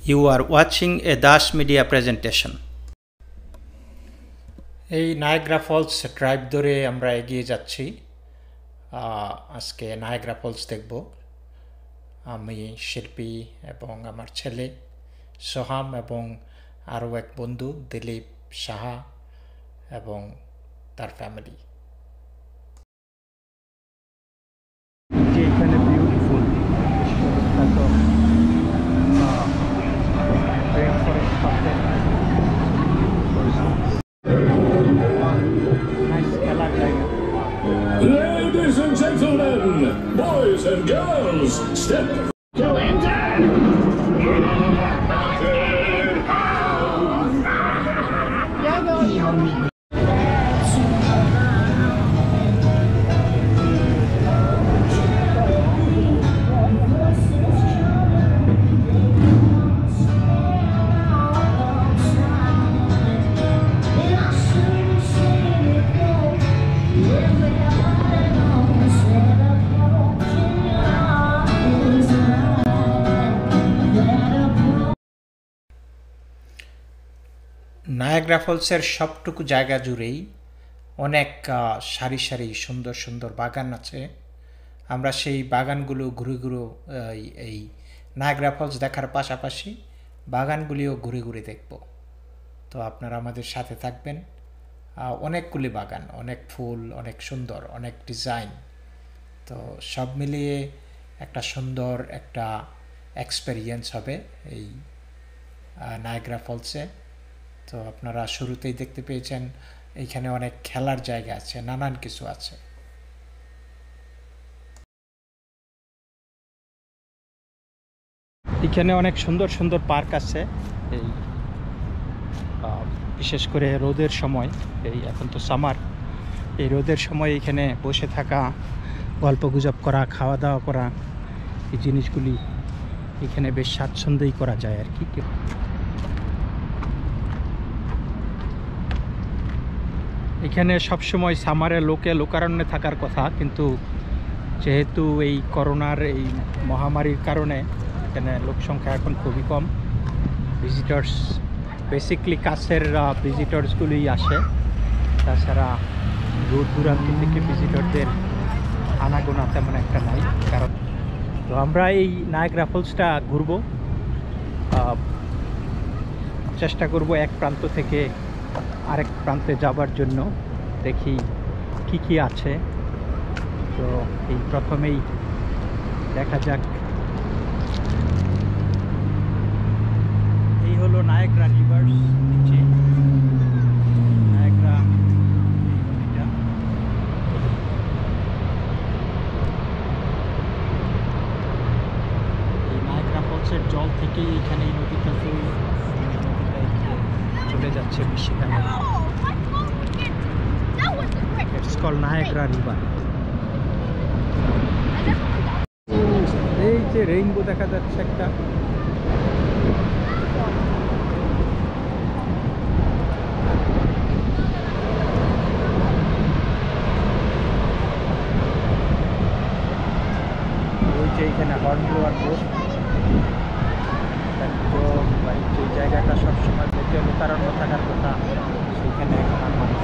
You are watching a Das Media presentation. এই Niagara Falls drive ধরে আমরা এগিয়ে যাচ্ছি। আজকে নায়াগ্রা ফলস দেখব। আমি শিল্পী এবং আমার ছেলে সোহাম এবং আরও এক বন্ধু দিলীপ সাহা এবং তার ফ্যামিলি। এখানে beautiful Ladies and gentlemen, boys and girls, step to enter. Niagara ফলসের সবটুকু জায়গা জুড়েই অনেক সারি সারি সুন্দর সুন্দর বাগান আছে। আমরা সেই বাগানগুলো ঘুরে ঘুরে এই নায়াগ্রা ফলস দেখার পাশাপাশি বাগানগুলিও ঘুরে ঘুরে দেখব। তো আপনারা আমাদের সাথে থাকবেন। অনেকগুলি বাগান, অনেক ফুল, অনেক সুন্দর, অনেক ডিজাইন। তো সব মিলিয়ে একটা সুন্দর একটা এক্সপেরিয়েন্স হবে এই নায়াগ্রা ফলসে। তো আপনারা শুরুতেই দেখতে পেয়েছেন এইখানে অনেক খেলার জায়গা আছে, নানান কিছু আছে। এখানে অনেক সুন্দর সুন্দর পার্ক আছে। এই বিশেষ করে রোদের সময়, এই এখন তো সামার, এই রোদের সময় এখানে বসে থাকা, গল্পগুজব করা, খাওয়া দাওয়া করা, এই জিনিসগুলি এখানে বেশ স্বাচ্ছন্দ্যই করা যায় আর কি। এখানে সবসময় সামারে লোকারণ্যে থাকার কথা, কিন্তু যেহেতু এই করোনার এই মহামারীর কারণে এখানে লোক সংখ্যা এখন খুবই কম। ভিজিটার্স বেসিকলি কাছের ভিজিটার্সগুলোই আসে, তাছাড়া দূর দূরান্ত থেকে ভিজিটরদের আনাগোনা তেমন একটা নাই। কারণ তো আমরা এই নায়াগ্রা ফলসটা ঘুরবো, চেষ্টা করব এক প্রান্ত থেকে আরেক প্রান্তে যাবার জন্য। দেখি কি কি আছে। তো এই প্রথমেই দেখা যাক। এই হলো নায়াগ্রা রিভার্স, নিচে নায়াগ্রা নদীটা। এই নায়াগ্রা ফলসের জল থেকেই এখানে এই নদীটা চলে যাচ্ছে মিশিগানে। It's called Niagara river. এই যে রেইনবো দেখা যাচ্ছে একটা। ওই যে এখানে হর্ন ব্লোয়ার পোস্ট, যে জায়গাটা সবসময় লোকারণ্য থাকার কথা, সেখানে এখন আর মানুষ।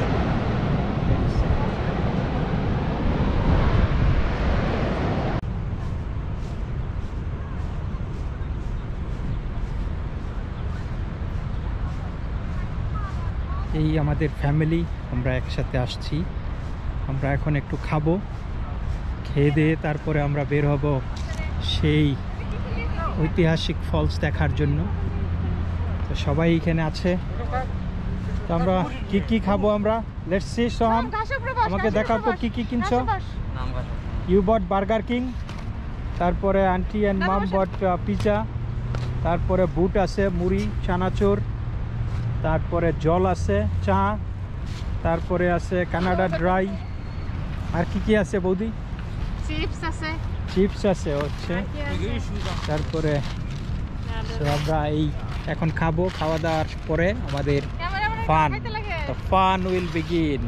এই আমাদের ফ্যামিলি, আমরা একসাথে আসছি। আমরা এখন একটু খাবো, খেয়ে দিয়ে তারপরে আমরা বের হব সেই ঐতিহাসিক ফলস দেখার জন্য। তো সবাই এখানে আছে। তো আমরা কি কি খাবো আমরা? Let's see. সোহাম, আমাকে দেখাও তো কি কি কিনছো। ইউ বট বার্গার কিং, তারপরে aunty and mum bought pizza, তারপরে বুট আছে, মুড়ি, চানাচুর, তারপরে জল আছে, চা, তারপরে আছে কানাডা ড্রাই। আর কি কি আছে বৌদি? চিপস আছে, চিপস আছে হচ্ছে। তারপরে আমরা এই এখন খাবো, খাওয়া দাওয়ার পরে আমাদের fun will begin.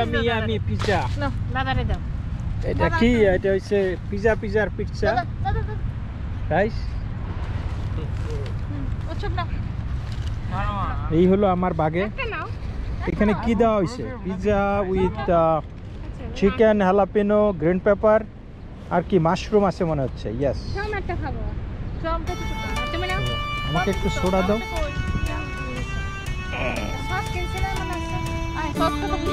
Yummy yummy pizza No, দাদারে দাও। এটা কি এটা হচ্ছে পিৎজার পিৎজা দাদা রাইস ওসব না। এই হলো আমার বাগে একটা নাও। এখানে কি দেওয়া হয়েছে pizza with chicken jalapeno green pepper আর কি মাশরুম আছে মনে হচ্ছে ইয়েস সব একটা খাবো। সবটা তো খাবো। তুমি নাও। আমাকে একটু সোডা দাও সস কিনছে না মনে আছে? আয় সস তো খাবো।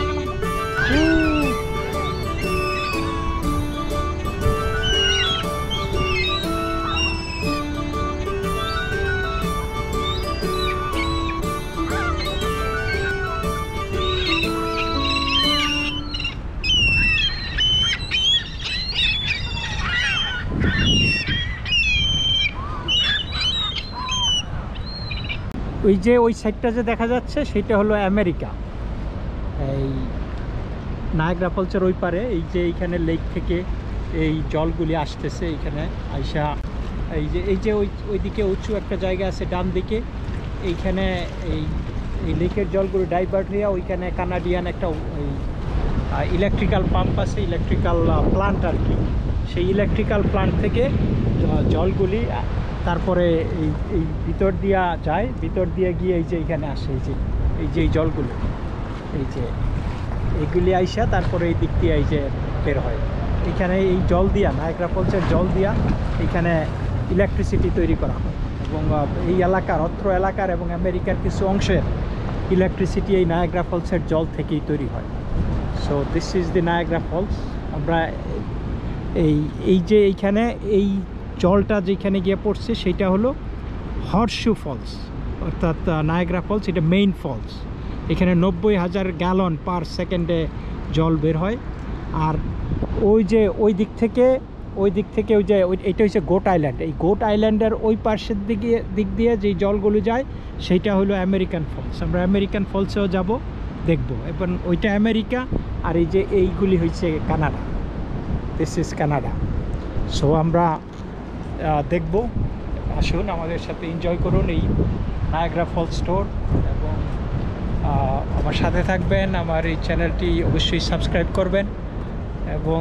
ওই যে ওই সাইডটা যে দেখা যাচ্ছে সেটা হলো আমেরিকা এই নায়াগ্রা ফলসের ওই পারে এই যে এইখানে লেক থেকে এই জলগুলি আসতেছে এইখানে আইসা এই যে ওইদিকে উঁচু একটা জায়গা আছে ডান দিকে এইখানে এই লেকের জলগুলো ডাইভার্ট হইয়া ওইখানে কানাডিয়ান একটা ইলেকট্রিক্যাল পাম্প আছে ইলেকট্রিক্যাল প্লান্ট আর কি সেই ইলেকট্রিক্যাল প্লান্ট থেকে জলগুলি তারপরে এই ভিতর দিয়া যায় ভিতর দিয়ে গিয়ে এই যে এইখানে আসে এই যে এই জলগুলো এই যে এইগুলি আইসা তারপরে এই দিক দিয়ে এই যে বের হয় এখানে এই জল দিয়া নায়াগ্রা ফলসের জল দিয়া এখানে ইলেকট্রিসিটি তৈরি করা হয় এবং এই এলাকার অত্র এলাকার এবং আমেরিকার কিছু অংশের ইলেকট্রিসিটি এই নায়াগ্রা ফলসের জল থেকেই তৈরি হয় so this is the Niagara Falls আমরা এই যে এইখানে এই জলটা যেখানে গিয়ে পড়ছে সেটা হলো হর্সশু ফলস অর্থাৎ নায়াগ্রা ফলস এটা মেইন ফলস এখানে 90,000 গ্যালন পার সেকেন্ডে জল বের হয় আর ওই দিক থেকে ওই যে এটা হচ্ছে গোট আইল্যান্ড এই গোট আইল্যান্ডের ওই পাশের দিক দিয়ে যেই জলগুলো যায় সেইটা হলো আমেরিকান ফলস আমরা আমেরিকান ফলসেও যাব দেখব এবং ওইটা আমেরিকা আর এই যে এইগুলি হচ্ছে Canada this is Canada so আমরা দেখব আসুন আমাদের সাথে এনজয় করুন এই নায়াগ্রা ফলস স্টোর এবং আমার সাথে থাকবেন আমার এই চ্যানেলটি অবশ্যই সাবস্ক্রাইব করবেন এবং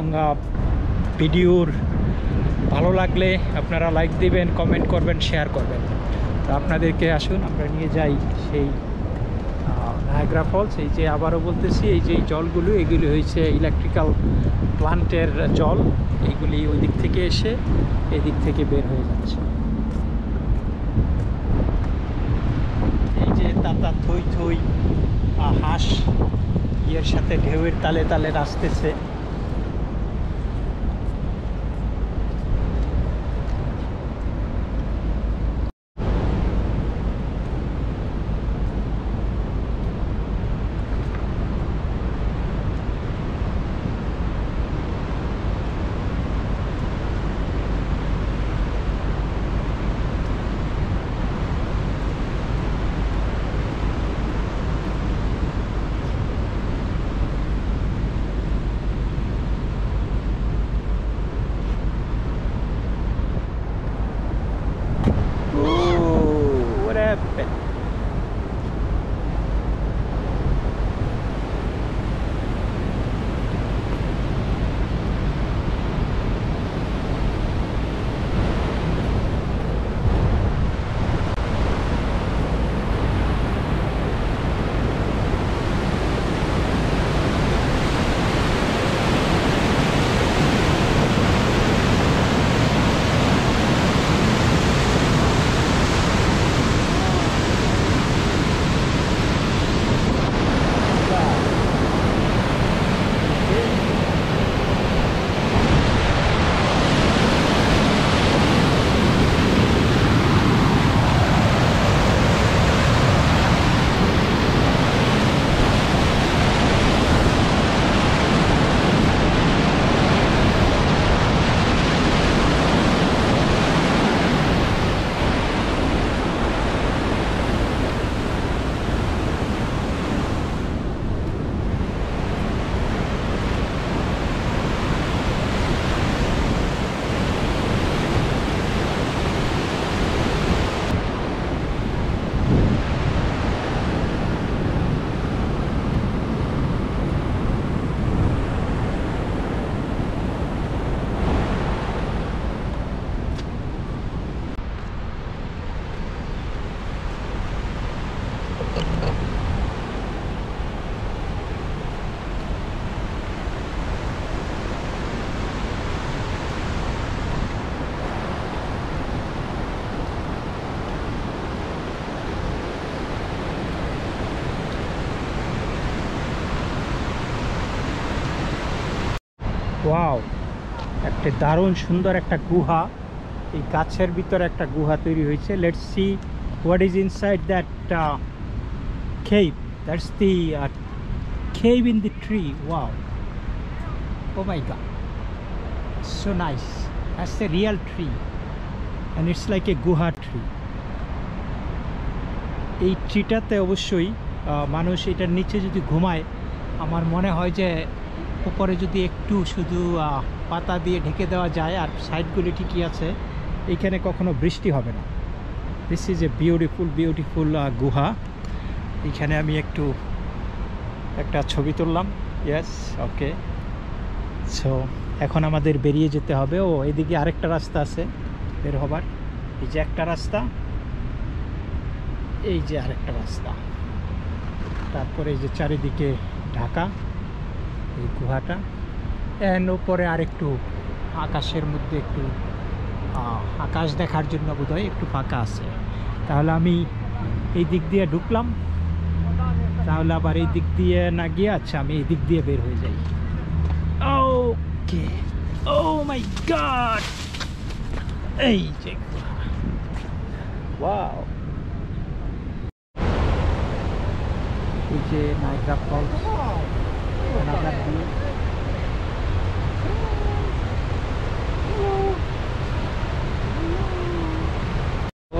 ভিডিওর ভালো লাগলে আপনারা লাইক দিবেন কমেন্ট করবেন শেয়ার করবেন তো আপনাদেরকে আসুন আমরা নিয়ে যাই সেই নায়াগ্রা ফলস এই যে আবারও বলতেছি এই যে জলগুলো এগুলি হয়েছে ইলেকট্রিক্যাল প্লান্টের জল এইগুলি ওই দিক থেকে এসে এদিক থেকে বের হয়ে যাচ্ছে এই যে তাতা থই থই হাঁস ইয়ের সাথে ঢেউয়ের তালে তালে আসতেছে ওয়াও, একটা দারুণ সুন্দর একটা গুহা, এই গাছের ভিতরে একটা গুহা তৈরি হয়েছে। Let's see what is inside that cave. That's the cave in the tree. Wow, oh my god, so nice. That's the real tree and it's like a guha tree. এই ট্রিটাতে অবশ্যই মানুষ এটার নিচে যদি ঘুমায়, আমার মনে হয় যে উপরে যদি একটু শুধু পাতা দিয়ে ঢেকে দেওয়া যায় আর সাইডগুলি ঠিকই আছে, এইখানে কখনো বৃষ্টি হবে না। দিস ইজ এ বিউটিফুল গুহা। এখানে আমি একটা ছবি তুললাম। ইয়েস, ওকে। সো এখন আমাদের বেরিয়ে যেতে হবে। ও, এদিকে আরেকটা রাস্তা আছে বের হবার। এই যে একটা রাস্তা, এই যে আরেকটা রাস্তা, তারপরে এই যে চারিদিকে ঢাকা এই গুহাটা। এন উপরে আরেকটু আকাশের মধ্যে একটু আকাশ দেখার জন্য বোধহয় একটু ফাঁকা আছে। তাহলে আমি এই দিক দিয়ে ঢুকলাম, তাহলে আবার এই দিক দিয়ে না গিয়ে, আচ্ছা আমি এই দিক দিয়ে বের হয়ে যাই। ওকে, ও মাই গড, এই যে ওয়াও, এই যে নাইগ্রা ফলস, another view.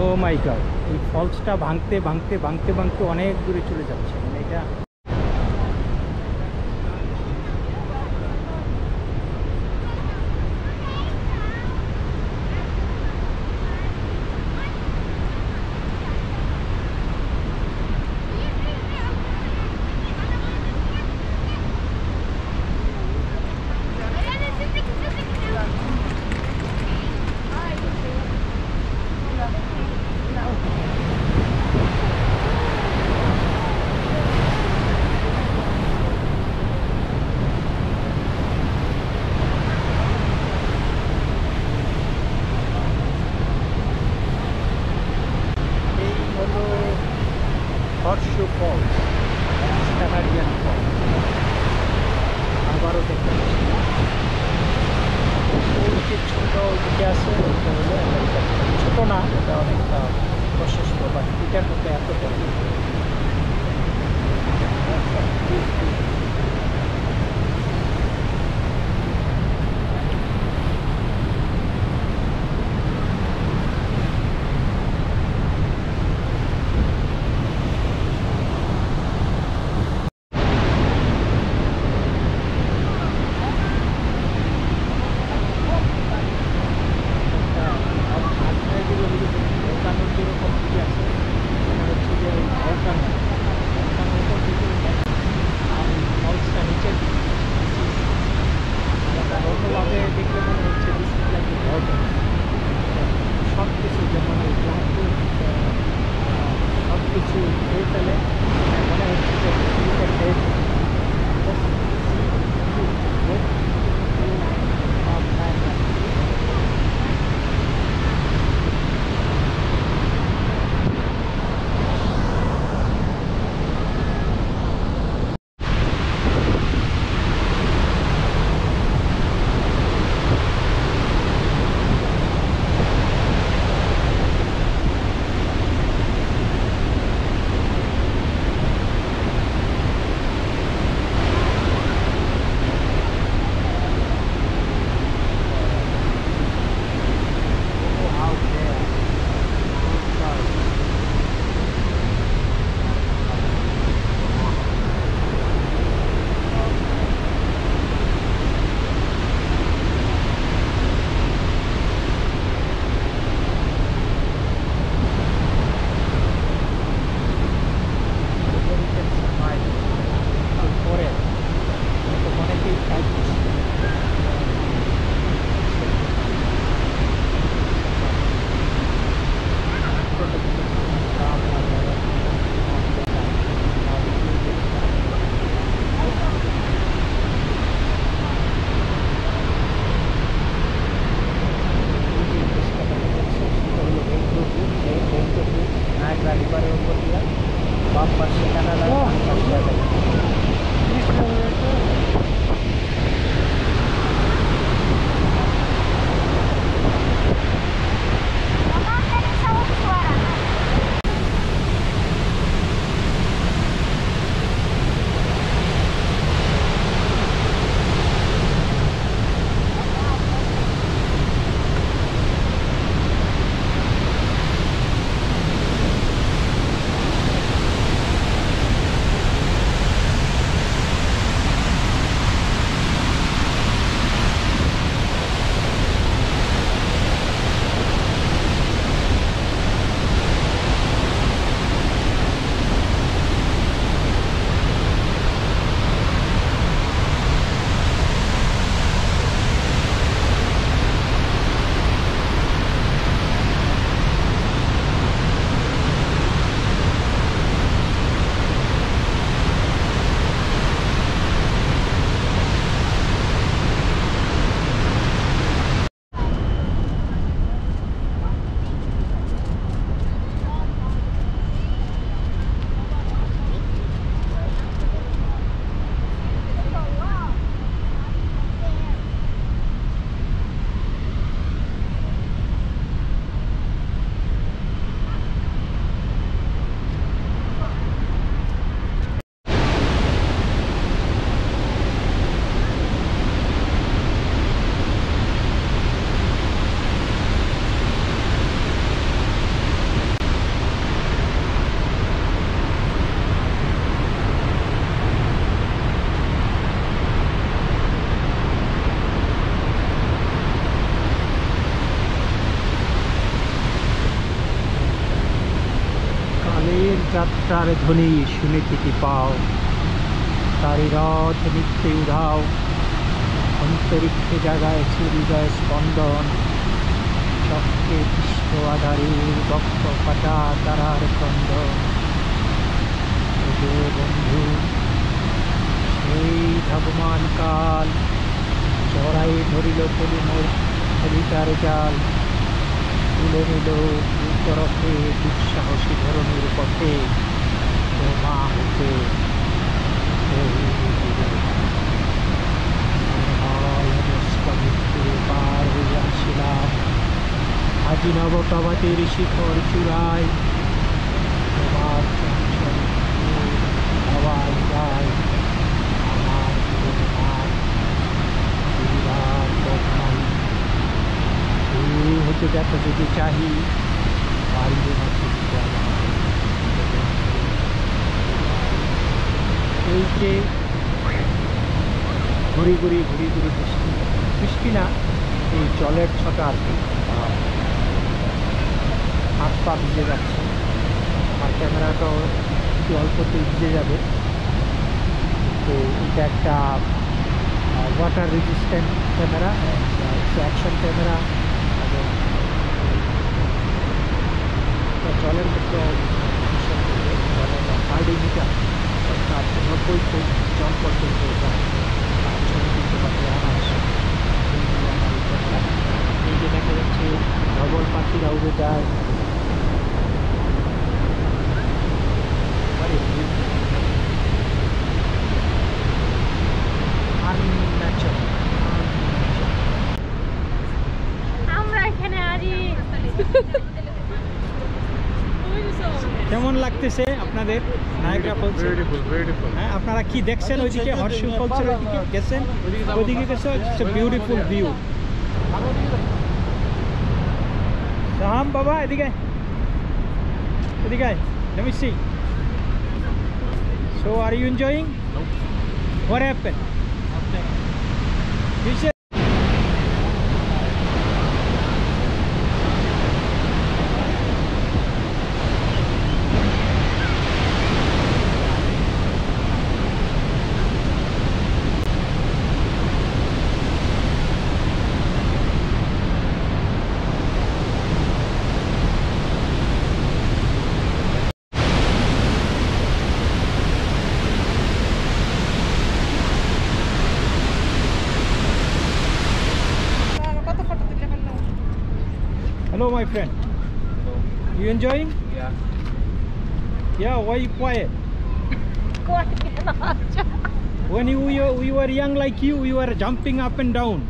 ও মাই গড, এই ফলসটা ভাঙতে অনেক দূরে চলে যাচ্ছে। মানে এটা হর্ষু ফলস, কানাডিয়ান ফলস। আবারও দেখতে পাচ্ছি ছোট দিকে আছে, ছোট না, এটা অনেকটা প্রশস্ত, বাট এটার মধ্যে এত বড়। বাম পাশে কানাডা, ডান পাশে আমেরিকা। যাত্রার ধ্বনি শুনিতে কি পাও, তারি রথ নিত্যে উধাও, অন্তরিক্ষে জাগায় হৃদয় স্পন্দন, চক্রে কৃষ্ণ আধারে বক্ষ পাটা তারার ক্রন্দন। বন্ধু সেই ভগবান কাল, চড়াই ধরিল কলিতার জাল, তুলে নিল তরফে দুঃসাহসী ধরনের পথে, ও মা হতে পার হয়ে আসিলাম, আজি নবপ্রভাতের শিখর চূড়ায়, তোমার চঞ্চল হাওয়ায় যায় আমার জীবন নাই। দূর হতে দেখো যদি চাহি, পারিবে না চিনতে আমার। এই যে ঘুরি ঘুরি বৃষ্টি, বৃষ্টি না, এই জলের ছটা আর কি, হাত পা ভিজে যাচ্ছে। আর ক্যামেরাটাও একটু অল্পতেই ভিজে যাবে। তো এটা একটা water resistant camera, action camera, এবং জলের ক্ষেত্রে জলের 5 মিটার অর্থাৎ 90 ফুট জল পর্যন্ত ছবি তুলতে পারবে অনায়াসে। এই যে দেখা যাচ্ছে ধবল পাখিরা উড়ে যায়। আমরা এখানে আছি। কেমন লাগতেছে আপনাদের নায়াগ্রা ফলস? হ্যাঁ, আপনারা কি দেখছেন ওইদিকে? হর্ষিল ফলসের ওইদিকে গেছেন? ওইদিকে গেছে, বিউটিফুল ভিউ। রাম বাবা এদিকে এদিকে, let me see. So are you enjoying? No. What happened? You said hello my friend. You enjoying? Yeah. Yeah, why you quiet? When we were young like you, we were jumping up and down.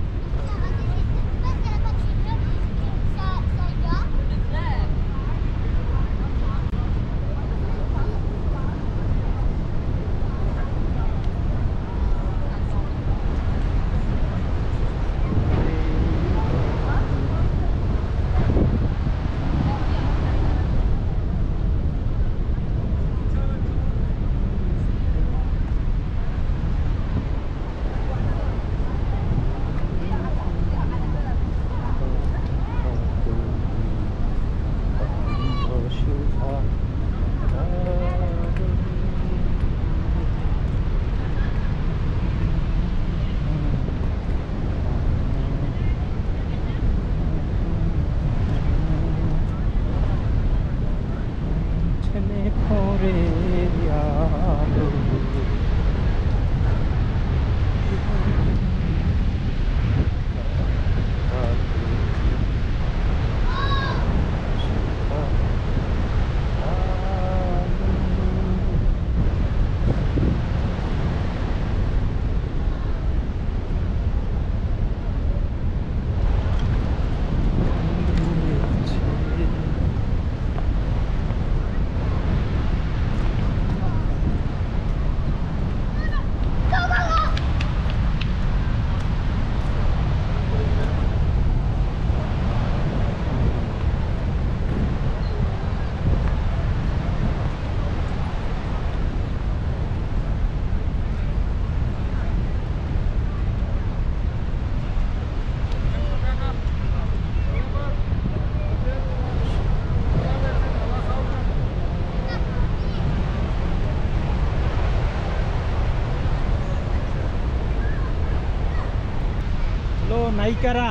নায়িকারা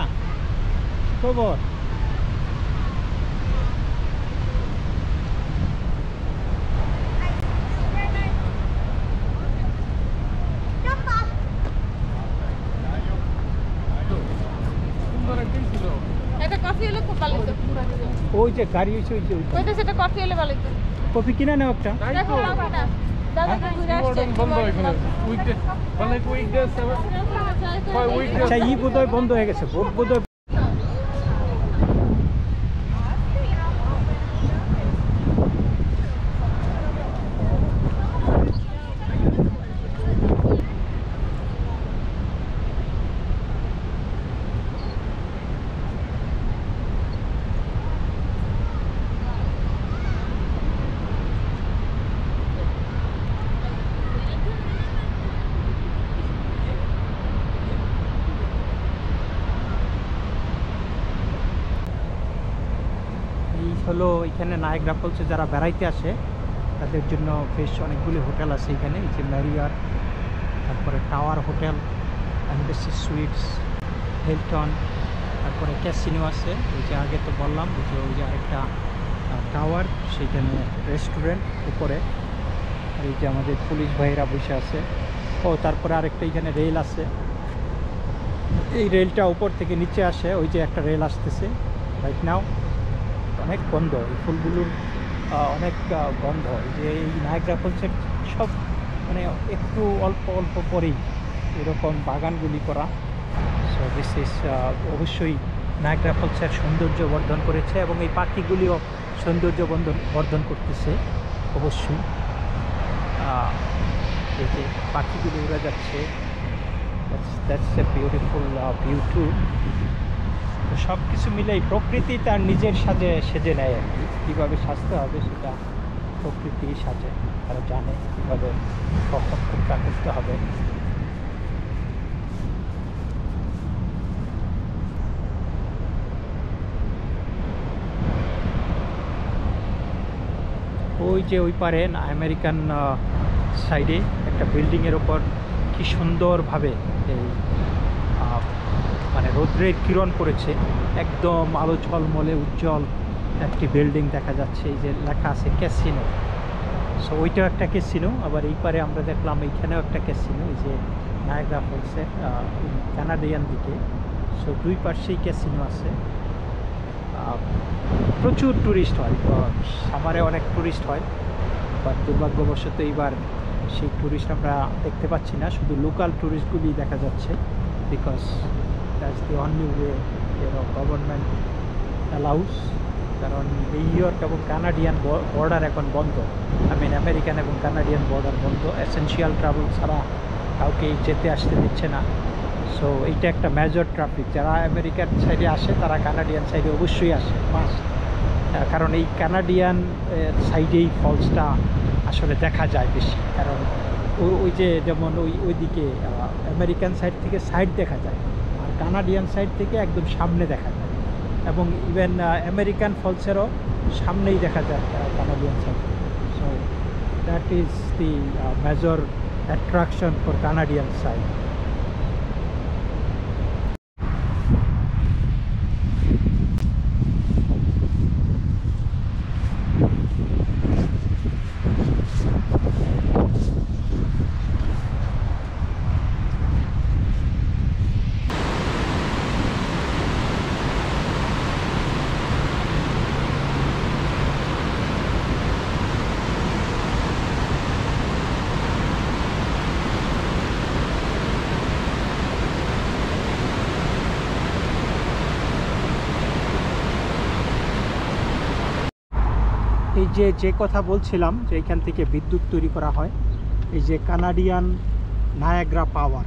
খবর এটা coffee হলে খুব ভালো হতো ওই যে গাড়ি হইছে ওই যে ওইটা সেটা কফি হলে ভালো হতো কফি কিনে নাও একটা দেখো লাউটা দাদা ঘুরে আসছে বন্ধ এখানে উইকডে মানে উইকডে আচ্ছা ই বোধহয় বন্ধ হয়ে গেছে বোধহয় হলো এখানে নায়াগ্রা ফলসে যারা বেড়াইতে আসে তাদের জন্য বেশ অনেকগুলি হোটেল আছে এখানে এই যে ম্যারিয়ার তারপরে tower hotel embassy sweets Hilton তারপরে ক্যাসিনো আছে ওই যে আগে তো বললাম ওই যে আরেকটা টাওয়ার সেইখানে রেস্টুরেন্ট উপরে আর এই যে আমাদের পুলিশ ভাইয়েরা বসে আছে ও তারপরে আরেকটা এখানে রেল আছে এই রেলটা উপর থেকে নিচে আসে ওই যে একটা রেল আসতেছে রাইট নাও অনেক গন্ধ এই ফুলগুলোর অনেক গন্ধ যে এই নায়াগ্রা ফলসের সব মানে একটু অল্প অল্প পরেই এরকম বাগানগুলি করা সো দিস ইজ অবশ্যই নায়াগ্রা ফলসের সৌন্দর্য বর্ধন করেছে এবং এই পাখিগুলিও সৌন্দর্য বর্ধন করতেছে অবশ্যই এই যে পাখিগুলি উড়ে যাচ্ছে that's a beautiful view to সব কিছু মিলেই প্রকৃতি তার নিজের সাজে সেজে নেয় আর কি কীভাবে সাজতে হবে সেটা প্রকৃতি সাজে তারা জানে কীভাবে কখন কোনটা করতে হবে ওই যে ওই পারে আমেরিকান সাইডে একটা বিল্ডিংয়ের ওপর কি সুন্দরভাবে এই মানে রৌদ্রের কিরণ পড়েছে একদম আলো ঝলমলে উজ্জ্বল একটি বিল্ডিং দেখা যাচ্ছে এই যে লেখা আছে ক্যাসিনো সো ওইটাও একটা ক্যাসিনো আবার এই পারে আমরা দেখলাম এইখানেও একটা ক্যাসিনো এই যে নায়াগ্রা ফলসের কানাডিয়ান দিকে সো দুই পাশেই ক্যাসিনো আছে প্রচুর ট্যুরিস্ট হয় সামারে অনেক ট্যুরিস্ট হয় বাট দুর্ভাগ্যবশত এইবার সেই ট্যুরিস্ট আমরা দেখতে পাচ্ছি না, শুধু লোকাল ট্যুরিস্টগুলি দেখা যাচ্ছে, because that's the only way government allows. কারণ নিউ ইয়র্ক এবং কানাডিয়ান বর্ডার এখন বন্ধ, আমেরিকান এবং কানাডিয়ান বর্ডার বন্ধ, এসেনশিয়াল ট্রাভেল ছাড়া কাউকে যেতে আসতে দিচ্ছে না। সো এইটা একটা মেজর ট্রাফিক, যারা আমেরিকার সাইডে আসে তারা কানাডিয়ান সাইডে অবশ্যই আসে মাস্ট, কারণ এই কানাডিয়ান সাইডেই ফলসটা আসলে দেখা যায় বেশি। কারণ ওই যে যেমন ওইদিকে আমেরিকান সাইড থেকে সাইড দেখা যায়, আর কানাডিয়ান সাইড থেকে একদম সামনে দেখা যায়, এবং ইভেন আমেরিকান ফলসেরও সামনেই দেখা যায় Canadian side. So that is the major attraction for Canadian side. এই যে কথা বলছিলাম যে এখান থেকে বিদ্যুৎ তৈরি করা হয়, এই যে কানাডিয়ান নায়াগ্রা পাওয়ার,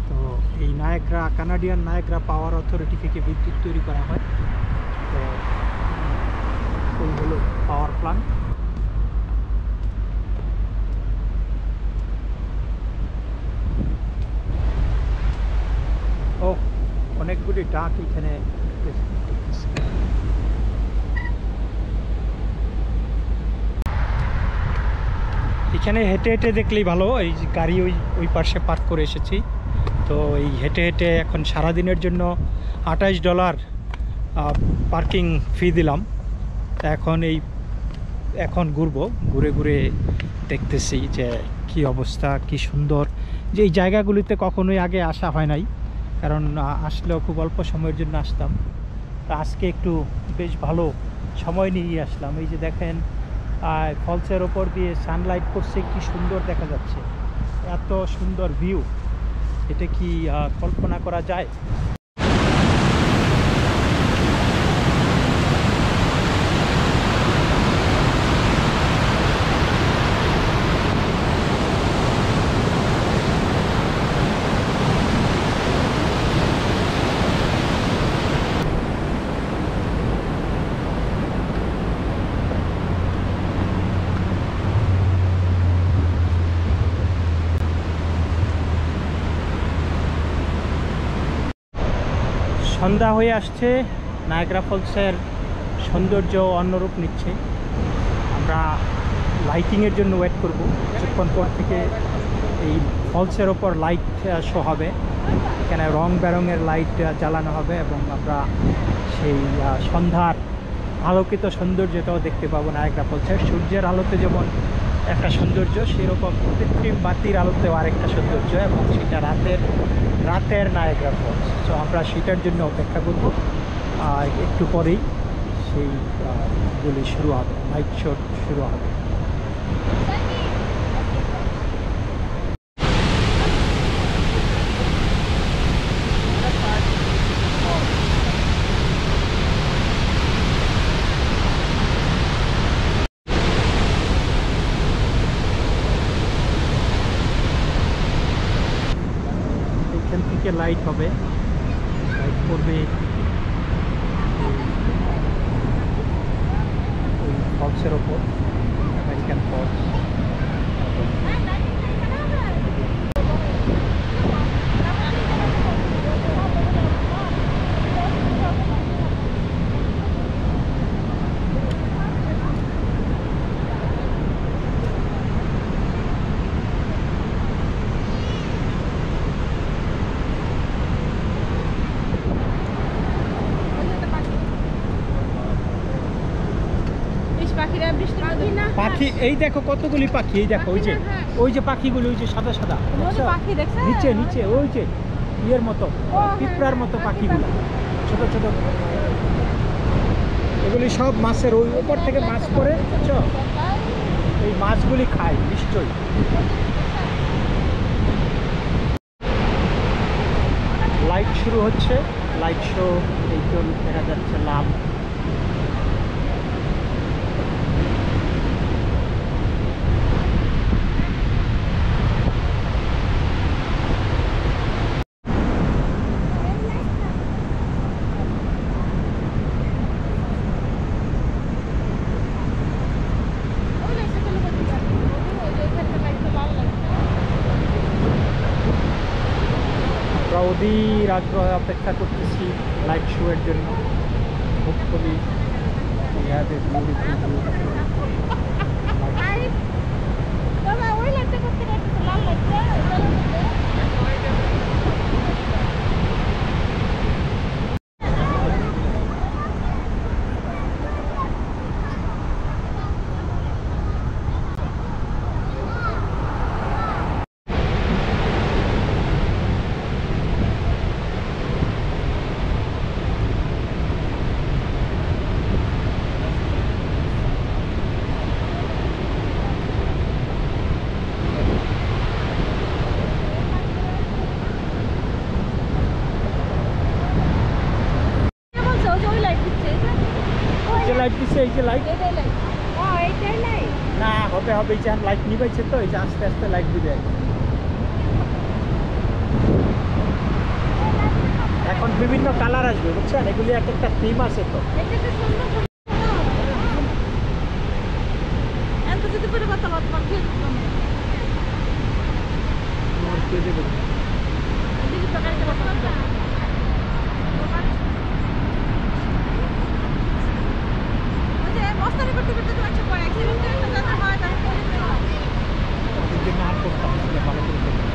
তো এই কানাডিয়ান নায়াগ্রা পাওয়ার অথরিটি থেকে বিদ্যুৎ তৈরি করা হয়। তো এই হলো পাওয়ার প্ল্যান্ট। ও অনেকগুলি ডাক এখানে। এখানে হেঁটে হেঁটে দেখলেই ভালো, এই যে গাড়ি ওই পাশে পার্ক করে এসেছি। তো এই হেঁটে হেঁটে এখন সারাদিনের জন্য $28 পার্কিং ফি দিলাম। এখন ঘুরে ঘুরে দেখতেছি যে কি অবস্থা, কি সুন্দর, যে এই জায়গাগুলিতে কখনোই আগে আসা হয় নাই, কারণ আসলেও খুব অল্প সময়ের জন্য আসতাম। তা আজকে একটু বেশ ভালো সময় নিয়ে আসলাম। এই যে দেখেন ফলসের ওপর দিয়ে সানলাইট পড়ছে, কি সুন্দর দেখা যাচ্ছে, এত সুন্দর ভিউ, এটা কি কল্পনা করা যায়? সন্ধ্যা হয়ে আসছে, নায়াগ্রা ফলসের সৌন্দর্য অন্যরূপ নিচ্ছে। আমরা লাইটিংয়ের জন্য ওয়েট করব, কিছুক্ষণ পর থেকে এই ফলসের ওপর লাইট শো হবে, এখানে রং বেরঙের লাইট জ্বালানো হবে, এবং আমরা সেই সন্ধ্যার আলোকিত সৌন্দর্যটাও দেখতে পাবো নায়াগ্রা ফলসের। সূর্যের আলোতে যেমন একটা সৌন্দর্য, সেরকম কৃত্রিম বাতির আলোতেও আরেকটা সৌন্দর্য, এবং সেটা রাতের নায়াগ্রা ফলস। সো আমরা সেটার জন্য অপেক্ষা করব, আর একটু পরেই সেইগুলি শুরু হবে, লাইট শো শুরু হবে। এখান থেকে লাইট হবে, লাইট পড়বে ওই ফলসের ওপর, আমেরিকান ফলস। পাখি এই দেখো কতগুলি পাখি, এই দেখো ওই যে পাখিগুলো, ওই যে সাদা সাদা নিচে নিচে, ওই যে ইয়ের মতো পিঁপড়ার মতো পাখিগুলো, ছোট ছোট, এগুলি সব মাছের, ওই উপর থেকে মাছ পড়ে, বুঝছো, এই মাছগুলি খায় নিশ্চয়ই। লাইট শুরু হচ্ছে, লাইট শো। এই তো দেখা যাচ্ছে লাল। ওই লাইটটা চালু করতে পারবি। ওই যে ওইখানকার লাইটটা লাল লাইটটা। আমরা অধীর আগ্রহে অপেক্ষা করতেছি লাইট শো এর জন্য। হোপফুলি আরে বাবা ওই লাইটটা করতে পারছিস লাল লাইটটা চালু করতে। কে বলছে ওই যে ওই লাইট দিচ্ছে এই যে? এই যে লাইট দিচ্ছে, এই যে লাইট এটাই লাইট। ও এইটাই লাইট। না হবে হবে, এই যে লাইট নিবাইছে তো, এই যে আস্তে আস্তে লাইট দিবে। এখন বিভিন্ন কালার আসবে বুঝছেন, এগুলি এক একটা থিম আছে তো। এটা তো সুন্দর করে। এত যদি করে বাতা বাত মান খেয়ে দিতাম। দিদি তরকারিতে বাতা বাত। ওই যে মস্তানি করতে করতে তো একটা পরে অ্যাক্সিডেন্ট একটা জায়গা হয় তাহলে করে দিতে হয়। ওদের জন্য আর করতাম না, এটা ভালো করে করতাম।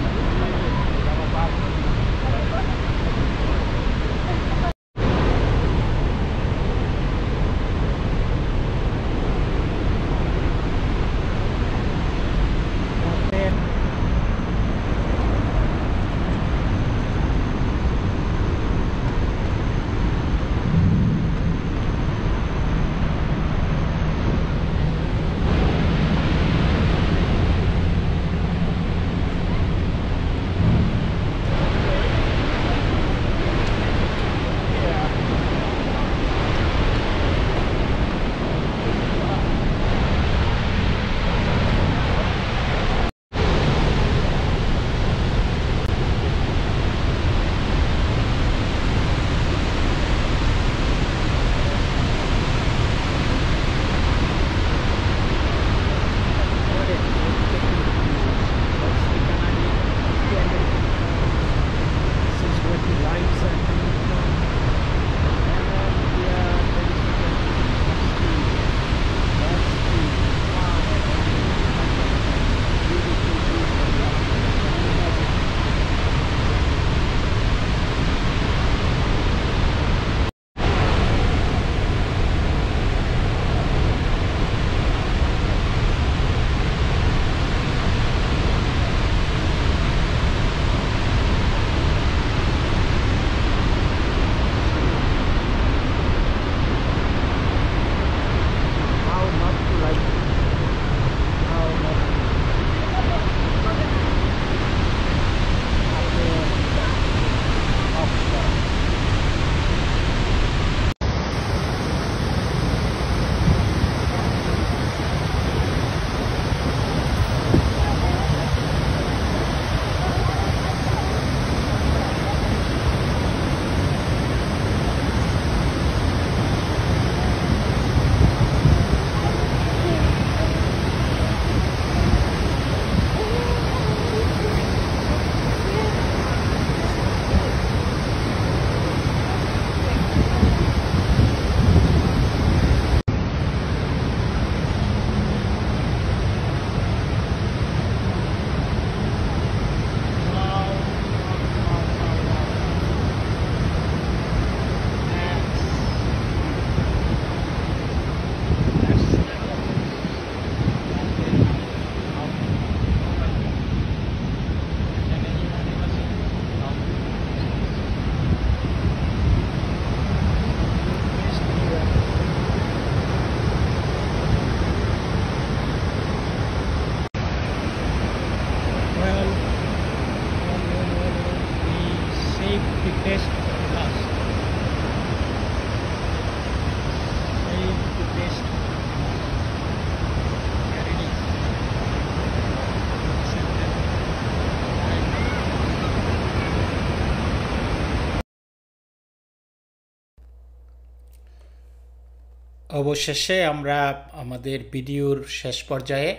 অবশেষে আমরা আমাদের ভিডিওর শেষ পর্যায়ে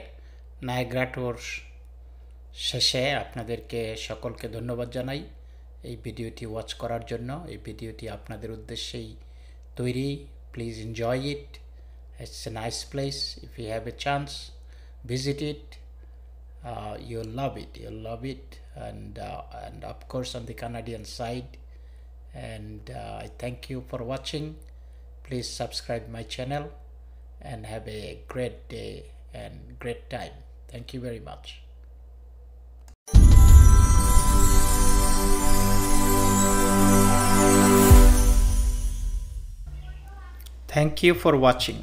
নায়াগ্রা টুর শেষে আপনাদেরকে সকলকে ধন্যবাদ জানাই এই ভিডিওটি ওয়াচ করার জন্য। এই ভিডিওটি আপনাদের উদ্দেশ্যেই তৈরি। Please enjoy it. It's a nice place. If you have a chance visit it. You'll love it, and of course on the Canadian side. And I thank you for watching. Please subscribe my channel and have a great day and great time. Thank you very much. Thank you for watching.